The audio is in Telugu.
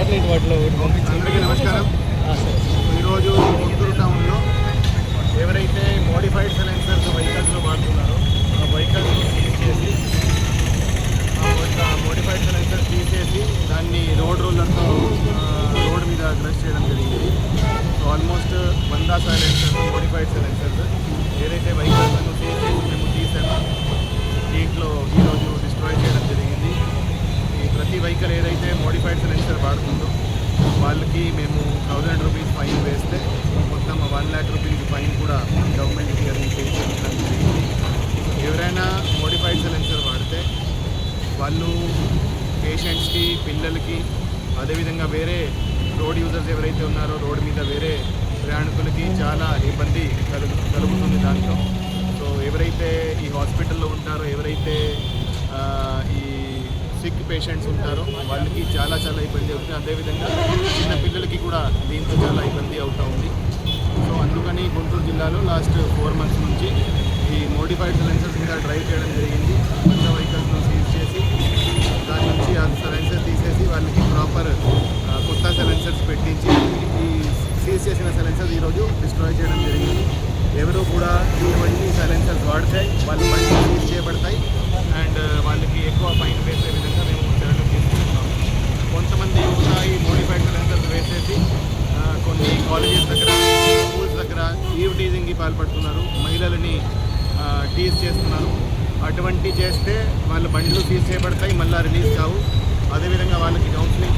సాటిలైట్ వాటిలో అందరికీ నమస్కారం. ఈరోజు గుంటూరు టౌన్లో ఎవరైతే మోడిఫైడ్ సైలెన్సర్స్ వెహికల్స్లో వాడుతున్నారో ఆ వెహికల్స్ సీజ్ చేసి మోడిఫైడ్ సైలెన్సర్స్ తీసేసి దాన్ని రోడ్ రోలర్తో రోడ్ మీద క్రష్ చేయడం జరిగింది. So almost 100 silencers modified silencers ఏదైతే వెహికల్స్ను సీజ్ చేసి మేము తీసామో దీంట్లో ఈరోజు డిస్ట్రాయ్ చేయడం జరిగింది. ఈ ప్రతి వెహికల్ ఏదైతే మోడిఫైడ్ సైలెన్సర్ వాడుతుందో వాళ్ళకి మేము 1000 రూపీస్ ఫైన్ వేస్తే మొత్తం 1 lakh రూపీస్ ఫైన్ కూడా గవర్నమెంట్కి అది పే చేయడం జరిగింది. ఎవరైనా మోడిఫైడ్ సైలెన్సర్ వాడితే వాళ్ళు పేషెంట్స్కి, పిల్లలకి, అదేవిధంగా వేరే రోడ్ యూజర్స్ ఎవరైతే ఉన్నారో రోడ్ మీద వేరే ప్రయాణికులకి చాలా ఇబ్బంది కలుగుతుంది దాంట్లో. సో ఎవరైతే ఈ హాస్పిటల్లో ఉంటారో, ఎవరైతే ఈ సిక్ పేషెంట్స్ ఉంటారో వాళ్ళకి చాలా ఇబ్బంది అవుతుంది. అదేవిధంగా చిన్న పిల్లలకి కూడా దీంతో చాలా ఇబ్బంది అవుతూ ఉంది. సో అందుకని గుంటూరు జిల్లాలో లాస్ట్ 4 months నుంచి ఈ మోడిఫైడ్ సైలెన్సర్స్ మీద డ్రైవ్ చేయడం జరిగింది. కొత్త వెహికల్స్ను సీజ్ చేసి దాని నుంచి ఆ సైలెన్సర్ తీసేసి వాళ్ళకి ప్రాపర్ కొత్త సైలెన్సర్స్ పెట్టించి ఈ సీజ్ చేసిన సైలెన్సర్స్ ఈరోజు డిస్ట్రాయ్ చేయడం జరిగింది. ఎవరు కూడా ఇటువంటి సైలెన్సర్స్ వాడితే వాళ్ళు బండి సీజ్ చేయబడతాయి అండ్ వాళ్ళకి ఎక్కువ ఫైన్ వేసే విధంగా మేము చర్యలు తీసుకుంటున్నాం. కొంతమంది యువత ఈ మోడిఫైడ్ సైలెన్సర్స్ వేసేసి కొన్ని కాలేజెస్ దగ్గర, స్కూల్స్ దగ్గర ఈవ్ టీజింగ్కి పాల్పడుతున్నారు, మహిళలని టీజ్ చేస్తున్నారు. అటువంటి చేస్తే వాళ్ళ బండ్లు సీజ్ చేయబడతాయి, మళ్ళీ రిలీజ్ కావు. అదేవిధంగా వాళ్ళకి కౌన్సిలింగ్